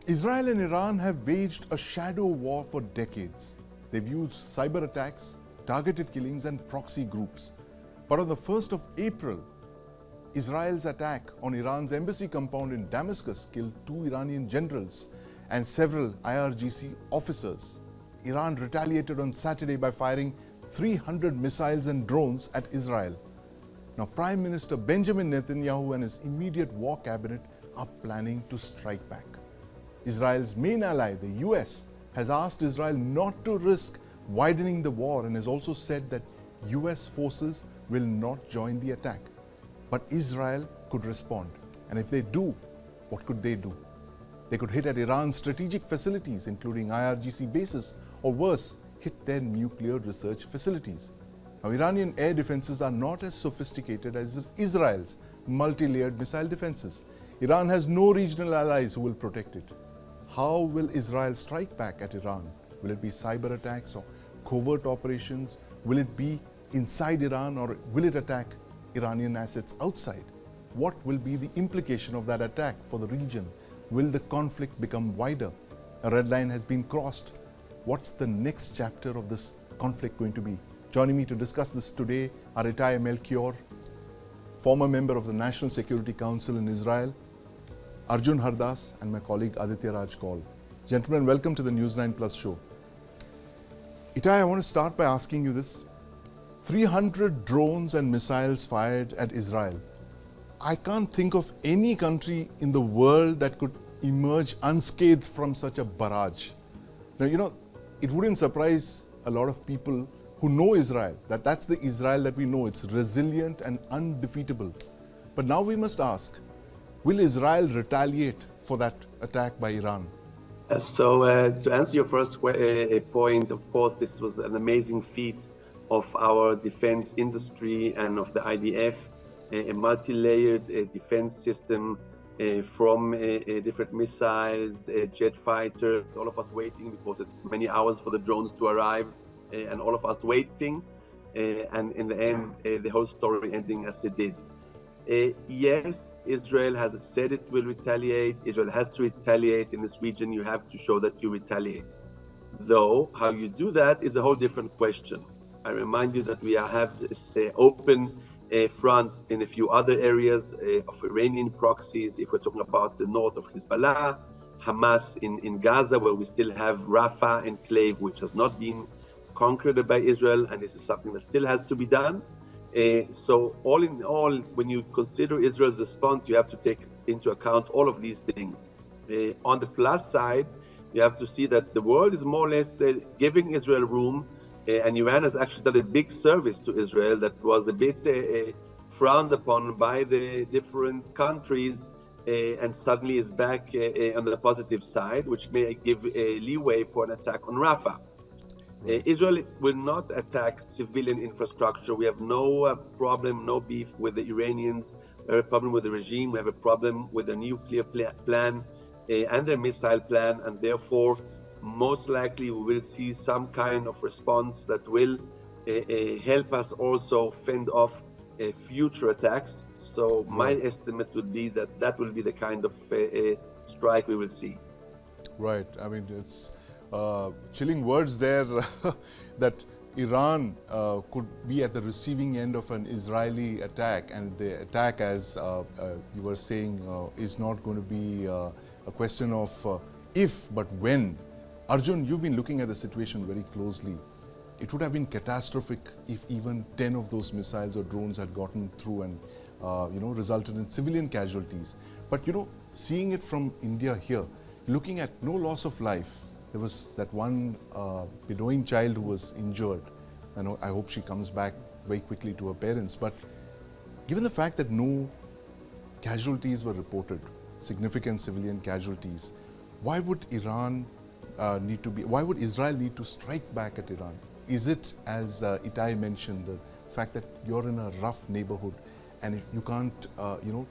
Israel and Iran have waged a shadow war for decades. They've used cyber attacks, targeted killings and proxy groups. But on the 1st of April, Israel's attack on Iran's embassy compound in Damascus killed 2 Iranian generals and several IRGC officers. Iran retaliated on Saturday by firing 300 missiles and drones at Israel. Now, Prime Minister Benjamin Netanyahu and his immediate war cabinet are planning to strike back. Israel's main ally, the US, has asked Israel not to risk widening the war and has also said that US forces will not join the attack. But Israel could respond. And if they do, what could they do? They could hit at Iran's strategic facilities, including IRGC bases, or worse, hit their nuclear research facilities. Now, Iranian air defenses are not as sophisticated as Israel's multi-layered missile defenses. Iran has no regional allies who will protect it. How will Israel strike back at Iran? Will it be cyber attacks or covert operations? Will it be inside Iran or will it attack Iranian assets outside? What will be the implication of that attack for the region? Will the conflict become wider? A red line has been crossed. What's the next chapter of this conflict going to be? Joining me to discuss this today are Itai Melchior, former member of the National Security Council in Israel, Arjun Hardas, and my colleague Aditya Kaul. Gentlemen, welcome to the News9 Plus show. Itai, I want to start by asking you this. 300 drones and missiles fired at Israel. I can't think of any country in the world that could emerge unscathed from such a barrage. Now, it wouldn't surprise a lot of people who know Israel, that's the Israel that we know. It's resilient and undefeatable. But now we must ask, will Israel retaliate for that attack by Iran? To answer your first point, of course, this was an amazing feat of our defense industry and of the IDF, a multi-layered defense system from different missiles, jet fighter, all of us waiting because it's many hours for the drones to arrive, and all of us waiting, and in the end, the whole story ending as it did. Yes, Israel has said it will retaliate. Israel has to retaliate in this region. You have to show that you retaliate. Though, how you do that is a whole different question. I remind you that we have this open front in a few other areas of Iranian proxies. If we're talking about the north of Hezbollah, Hamas in Gaza, where we still have Rafah enclave, which has not been conquered by Israel, and this is something that still has to be done. So all in all, when you consider Israel's response, you have to take into account all of these things. On the plus side, you have to see that the world is more or less giving Israel room, and Iran has actually done a big service to Israel that was a bit frowned upon by the different countries, and suddenly is back on the positive side, which may give leeway for an attack on Rafah. Israel will not attack civilian infrastructure. We have no problem, no beef with the Iranians. We have a problem with the regime. We have a problem with their nuclear plan and their missile plan, and therefore, most likely we will see some kind of response that will help us also fend off future attacks. So my estimate would be that that will be the kind of strike we will see. Right. I mean, it's chilling words there that Iran could be at the receiving end of an Israeli attack, and the attack, as you were saying, is not going to be a question of if, but when. Arjun, you've been looking at the situation very closely. It would have been catastrophic if even 10 of those missiles or drones had gotten through and resulted in civilian casualties. But seeing it from India here, looking at no loss of life. There was that one Bedouin child who was injured. I hope she comes back very quickly to her parents. But given the fact that no casualties were reported, significant civilian casualties, why would why would Israel need to strike back at Iran? Is it, as Itai mentioned, the fact that you're in a rough neighborhood and if you can't,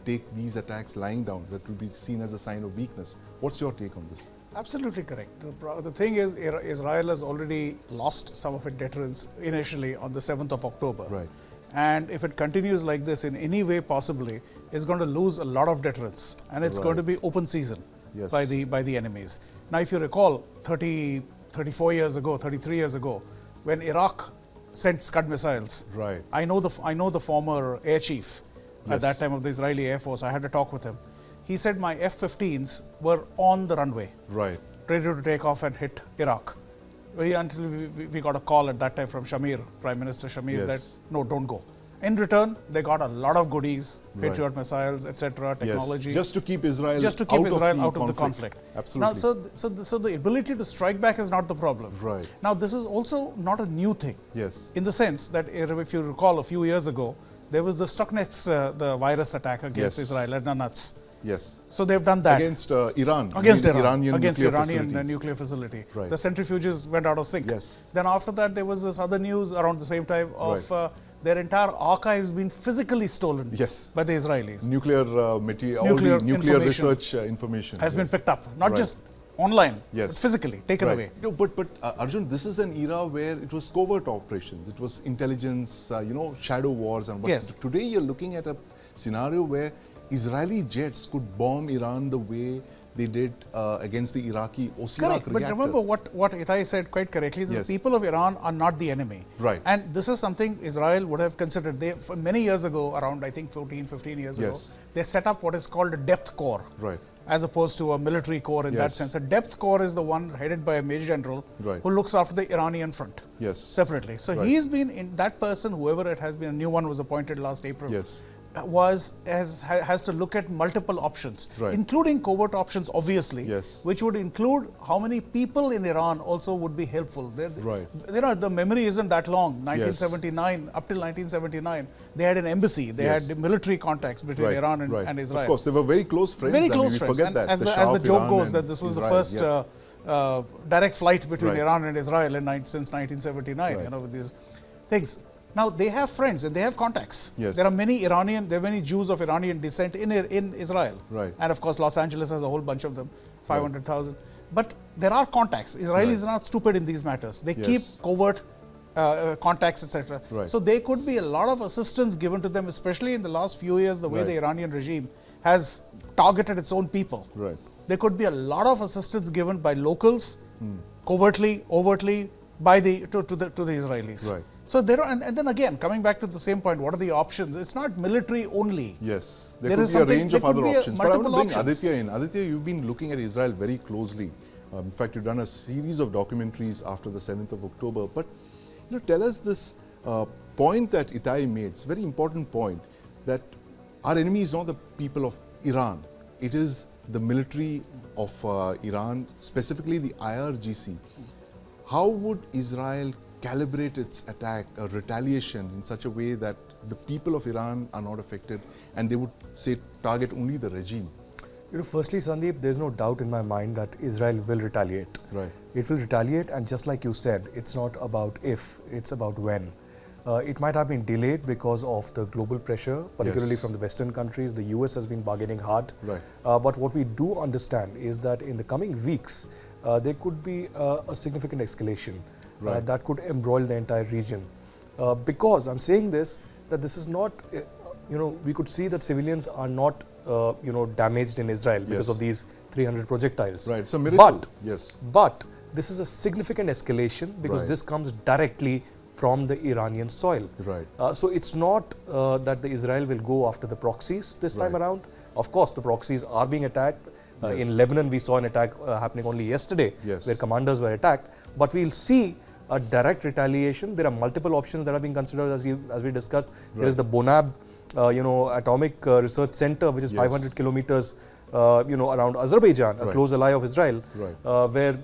take these attacks lying down, that would be seen as a sign of weakness? What's your take on this? Absolutely correct. The thing is, Israel has already lost some of its deterrence initially on the 7th of October. Right. And if it continues like this in any way possibly, it's going to lose a lot of deterrence and it's going to be open season. Yes. by the enemies. Now, if you recall, 34 years ago, 33 years ago, when Iraq sent Scud missiles, Right. I know the former air chief at Yes. that time of the Israeli Air Force. I had a talk with him. He said my F-15s were on the runway, Right. ready to take off and hit Iraq. Until we got a call at that time from Shamir, Prime Minister Shamir, Yes. that no, don't go. In return, they got a lot of goodies, Right. Patriot missiles, etc., technology. Yes. Just to keep Israel out of the conflict. Absolutely. Now, so the ability to strike back is not the problem. Right. Now, this is also not a new thing. Yes. In the sense that if you recall, a few years ago, there was the Stuxnet, the virus attack against Yes. Israel at Nuts. Yes. So they've done that. Against Iran. Against Iran. Iranian Against nuclear Iranian facilities. nuclear facility. Right. The centrifuges went out of sync. Yes. Then after that, there was this other news around the same time of their entire archives being physically stolen Yes. by the Israelis. Nuclear material, all Nuclear the nuclear information research information Has been yes. picked up, not Right. just online, Yes. but physically taken away. No, but Arjun, this is an era where it was covert operations. It was intelligence, shadow wars, and what. Yes. Today you're looking at a scenario where Israeli jets could bomb Iran the way they did against the Iraqi Osirak Correct, but reactor. remember what Itai said quite correctly, that Yes. the people of Iran are not the enemy. Right. And this is something Israel would have considered. They, for many years ago, around I think 14, 15 years ago, Yes. they set up what is called a depth corps. Right. As opposed to a military corps in that Yes. sense. A depth corps is the one headed by a major general Right. who looks after the Iranian front Yes. separately. So Right. he's been in that person, whoever it has been, a new one was appointed last April. Yes. Has to look at multiple options, Right. including covert options, obviously, Yes. which would include how many people in Iran also would be helpful. Right. The memory isn't that long. 1979, up till 1979, they had an embassy, they Yes. had military contacts between Right. Iran and, Right. and Israel. Of course, they were very close friends. Very I mean, close we friends. forget And that. as the Shah of joke Iran goes, and that this was the Israel, first yes. direct flight between Right. Iran and Israel since 1979. Right. With these things. Now they have friends and they have contacts. Yes. There are many Jews of Iranian descent in Israel. Right. And of course, Los Angeles has a whole bunch of them, 500,000. But there are contacts. Israelis are not stupid in these matters. They Yes. keep covert contacts, etc. Right. So there could be a lot of assistance given to them, especially in the last few years, the way Right. the Iranian regime has targeted its own people. Right. There could be a lot of assistance given by locals, covertly, overtly, by to the Israelis. Right. So there are, and then again, coming back to the same point, what are the options? It's not military only. Yes, There there could is be a something- range there of could other be options. But I want to multiple bring options. Aditya in. Aditya, you've been looking at Israel very closely. In fact, you've done a series of documentaries after the 7th of October. But tell us this point that Itai made. It's a very important point, that our enemy is not the people of Iran. It is the military of Iran, specifically the IRGC. How would Israel calibrate its attack or retaliation in such a way that the people of Iran are not affected and they would say target only the regime? Firstly, Sandeep, there's no doubt in my mind that Israel will retaliate. Right. It will retaliate, and just like you said, it's not about if, it's about when. It might have been delayed because of the global pressure, particularly Yes. from the Western countries. The US has been bargaining hard. Right. But what we do understand is that in the coming weeks, there could be a significant escalation Right. that could embroil the entire region. Because I'm saying this, that this is not, we could see that civilians are not, damaged in Israel because Yes. of these 300 projectiles. Right. It's a miracle. Yes. But this is a significant escalation because Right. this comes directly from the Iranian soil. Right. So it's not that the Israel will go after the proxies this time Right. around. Of course, the proxies are being attacked. Yes. In Lebanon, we saw an attack happening only yesterday, Yes. where commanders were attacked. But we'll see a direct retaliation. There are multiple options that are being considered, as we discussed. There is the Bonab, Atomic Research Center, which is Yes. 500 kilometers, around Azerbaijan, a Right. close ally of Israel, Right. where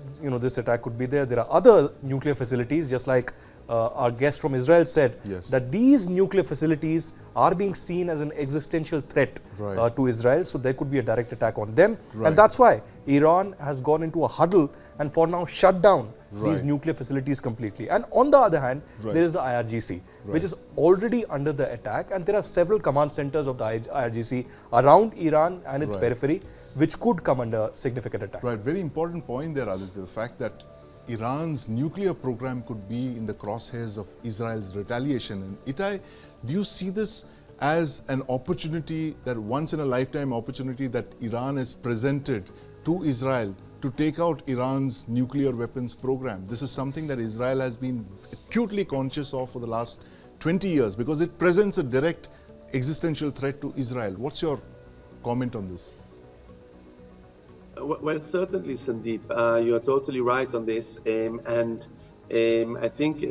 this attack could be there. There are other nuclear facilities, just like our guest from Israel said, Yes. that these nuclear facilities are being seen as an existential threat Right. to Israel, so there could be a direct attack on them. Right. And that's why Iran has gone into a huddle and for now shut down these Right. nuclear facilities completely. And on the other hand, Right. there is the IRGC, which is already under the attack, and there are several command centers of the IRGC around Iran and its Right. periphery, which could come under significant attack. Right. Very important point there, Aditya. The fact that Iran's nuclear program could be in the crosshairs of Israel's retaliation. And Itai, do you see this as an opportunity, that once in a lifetime opportunity that Iran is presented to Israel to take out Iran's nuclear weapons program. This is something that Israel has been acutely conscious of for the last 20 years because it presents a direct existential threat to Israel. What's your comment on this? Well, certainly, Sandeep, you're totally right on this. I think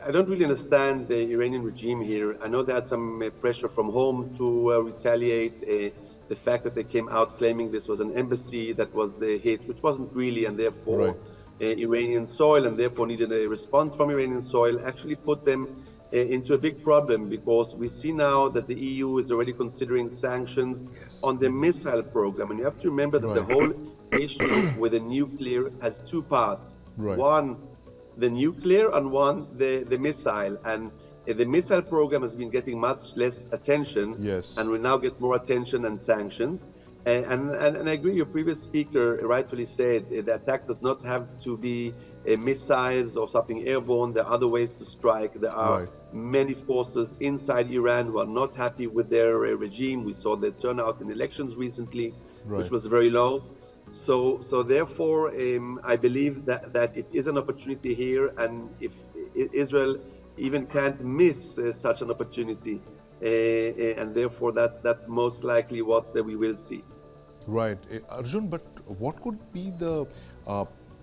I don't really understand the Iranian regime here. I know they had some pressure from home to retaliate. The fact that they came out claiming this was an embassy that was hit, which wasn't really, and therefore Iranian soil, and therefore needed a response from Iranian soil, actually put them into a big problem, because we see now that the EU is already considering sanctions on the missile program. And you have to remember that the whole issue with the nuclear has two parts. One, the nuclear, and one, the missile. And the missile program has been getting much less attention, and will now get more attention and sanctions. And I agree, your previous speaker rightfully said the attack does not have to be missiles or something airborne. There are other ways to strike. There are many forces inside Iran who are not happy with their regime. We saw the turnout in elections recently, which was very low. So therefore, I believe that it is an opportunity here, and if Israel even can't miss such an opportunity, and therefore that's most likely what we will see. Right, Arjun. But what could be the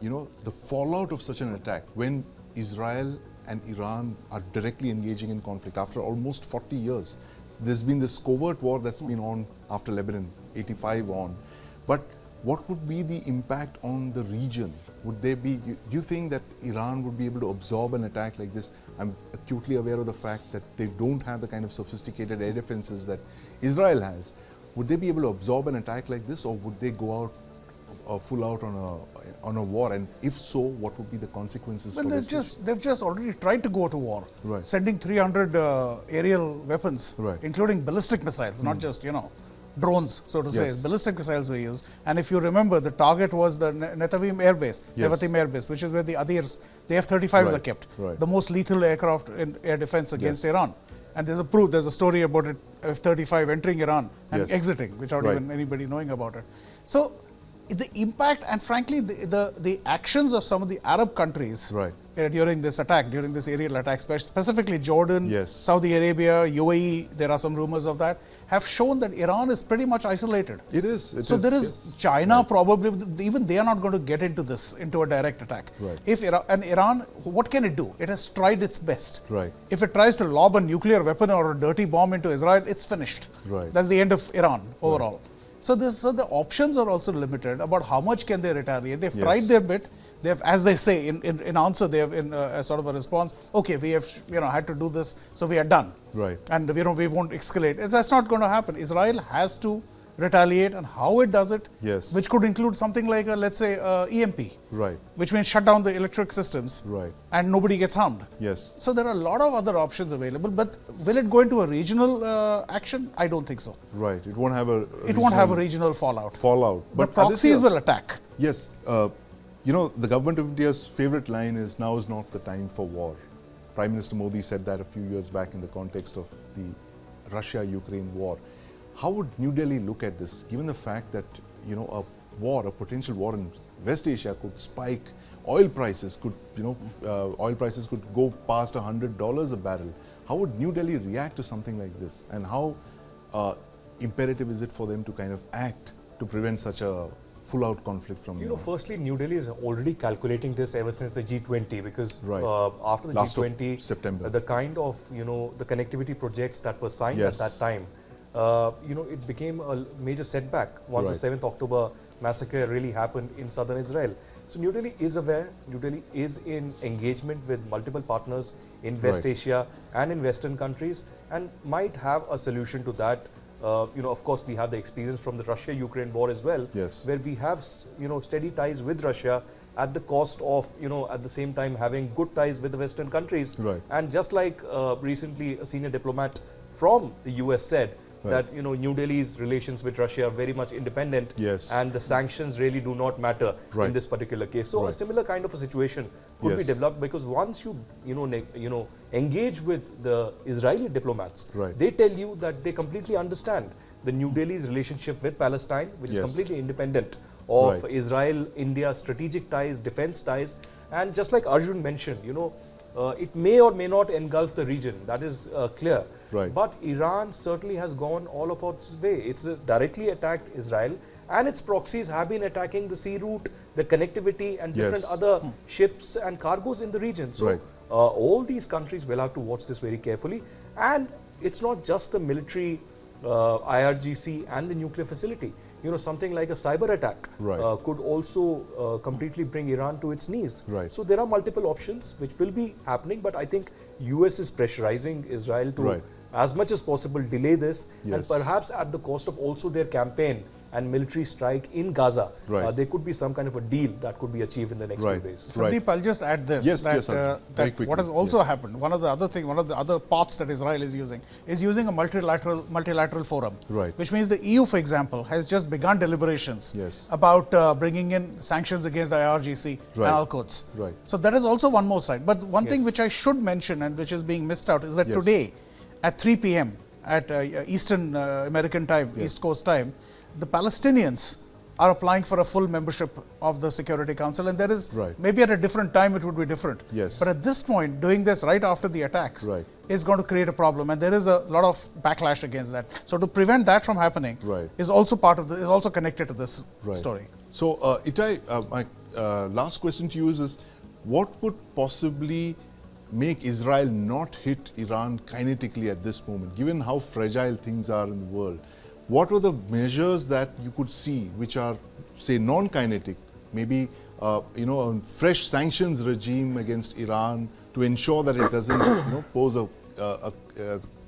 the fallout of such an attack when Israel and Iran are directly engaging in conflict after almost 40 years? There's been this covert war that's been on after Lebanon, 85 on. But what would be the impact on the region? Would there be, do you think that Iran would be able to absorb an attack like this? I'm acutely aware of the fact that they don't have the kind of sophisticated air defenses that Israel has. Would they be able to absorb an attack like this, or would they go out full out on a war? And if so, what would be the consequences? Well, for they've just already tried to go to war, sending 300 aerial weapons, including ballistic missiles, not just drones, so to say. Ballistic missiles were used, and if you remember, the target was the Nevatim Air Base, which is where the Adirs, the F-35s are kept, the most lethal aircraft in air defense against Iran. And there's a proof, there's a story about it, F-35 entering Iran and exiting, without even anybody knowing about it. So the impact, and frankly, the actions of some of the Arab countries during this attack, during this aerial attack, specifically Jordan, Saudi Arabia, UAE, there are some rumors of that, have shown that Iran is pretty much isolated. It is. There is China probably, even they are not going to get into a direct attack. If Iran, what can it do? It has tried its best. If it tries to lob a nuclear weapon or a dirty bomb into Israel, it's finished. That's the end of Iran overall. So the options are also limited about how much can they retaliate. They've tried their bit. They have, as they say in answer, they have in a sort of a response. Okay, we have had to do this, so we are done. And we won't escalate. That's not going to happen. Israel has to retaliate, and how it does it, which could include something like let's say EMP, which means shut down the electric systems, and nobody gets harmed. So there are a lot of other options available, but will it go into a regional action? I don't think so. It won't have a regional fallout. But proxies will attack. The government of India's favorite line is, "Now is not the time for war." Prime Minister Modi said that a few years back in the context of the Russia-Ukraine war. How would New Delhi look at this, given the fact that a potential war in West Asia could spike, oil prices could go past $100 a barrel? How would New Delhi react to something like this, and how imperative is it for them to kind of act to prevent such a full-out conflict from? Firstly, New Delhi is already calculating this ever since the G20, because after the G20, September, the kind of the connectivity projects that were signed at that time. It became a major setback once the 7th October massacre really happened in southern Israel. So New Delhi is aware, New Delhi is in engagement with multiple partners in West Asia and in Western countries, and might have a solution to that. Of course, we have the experience from the Russia-Ukraine war as well, where we have, steady ties with Russia at the cost of, at the same time having good ties with the Western countries. And just like recently a senior diplomat from the US said, that New Delhi's relations with Russia are very much independent, and the sanctions really do not matter in this particular case. So a similar kind of a situation could be developed, because once you engage with the Israeli diplomats, they tell you that they completely understand the New Delhi's relationship with Palestine, which is completely independent of Israel-India strategic ties, defense ties. And just like Arjun mentioned, it may or may not engulf the region. That is clear. Right. But Iran certainly has gone all of its way. It's directly attacked Israel, and its proxies have been attacking the sea route, the connectivity, and different other ships and cargoes in the region. So all these countries will have to watch this very carefully. And it's not just the military IRGC and the nuclear facility. Something like a cyber attack could also completely bring Iran to its knees. So there are multiple options which will be happening, but I think US is pressurizing Israel to, as much as possible, delay this, and perhaps at the cost of also their campaign and military strike in Gaza. There could be some kind of a deal that could be achieved in the next few days. Sandeep, I'll just add this, that what has also happened, one of the other paths that Israel is using a multilateral forum, which means the EU, for example, has just begun deliberations about bringing in sanctions against the IRGC and Al-Quds. So that is also one more side. But one thing which I should mention and which is being missed out is that today at 3 p.m. at Eastern American time, East Coast time, the Palestinians are applying for a full membership of the Security Council, and there is maybe at a different time it would be different. But at this point, doing this right after the attacks is going to create a problem, and there is a lot of backlash against that. So to prevent that from happening is also part of is also connected to this story. So Itai, my last question to you is what would possibly make Israel not hit Iran kinetically at this moment, given how fragile things are in the world? What are the measures that you could see which are, say, non-kinetic, maybe a fresh sanctions regime against Iran to ensure that it doesn't pose a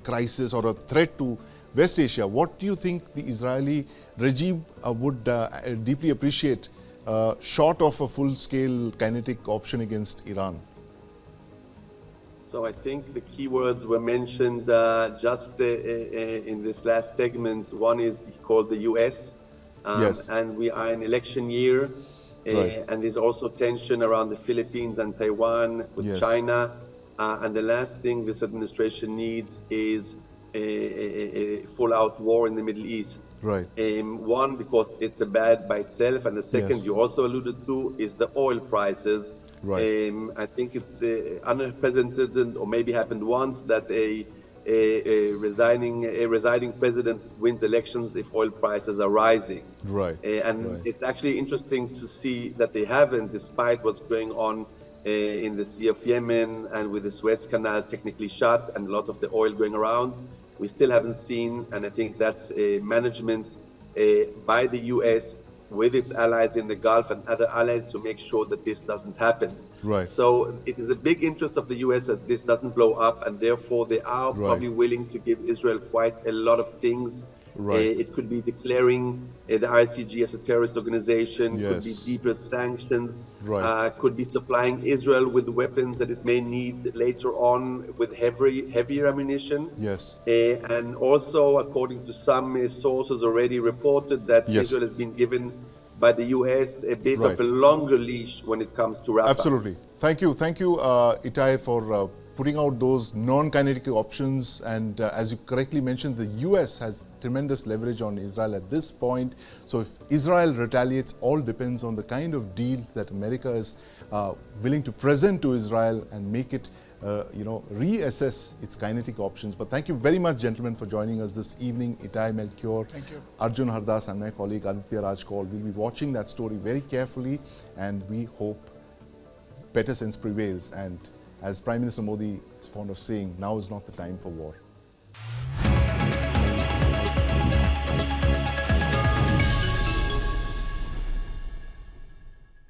crisis or a threat to West Asia? What do you think the Israeli regime would deeply appreciate short of a full-scale kinetic option against Iran? So I think the keywords were mentioned just in this last segment. One is called the US, and we are in election year, and there's also tension around the Philippines and Taiwan with China. And the last thing this administration needs is a full-out war in the Middle East. One, because it's bad by itself, and the second you also alluded to is the oil prices. I think it's unprecedented, or maybe happened once, that a resigning president wins elections if oil prices are rising. It's actually interesting to see that they haven't, despite what's going on in the Sea of Yemen and with the Suez Canal technically shut and a lot of the oil going around. We still haven't seen, and I think that's a management by the US with its allies in the Gulf and other allies to make sure that this doesn't happen. So it is a big interest of the US that this doesn't blow up, and therefore they are probably willing to give Israel quite a lot of things. It could be declaring the ICG as a terrorist organization, could be deeper sanctions, could be supplying Israel with weapons that it may need later on with heavier ammunition. And also, according to some sources already reported, that Israel has been given by the US a bit of a longer leash when it comes to Rafah. Absolutely. Thank you, Itai, for putting out those non-kinetic options. And as you correctly mentioned, the US has tremendous leverage on Israel at this point. So if Israel retaliates, all depends on the kind of deal that America is willing to present to Israel and make it reassess its kinetic options. But thank you very much, gentlemen, for joining us this evening. Itai, Melchior, Arjun, Hardas, and my colleague Aditya Kaul will be watching that story very carefully, and we hope better sense prevails. And as Prime Minister Modi is fond of saying, now is not the time for war.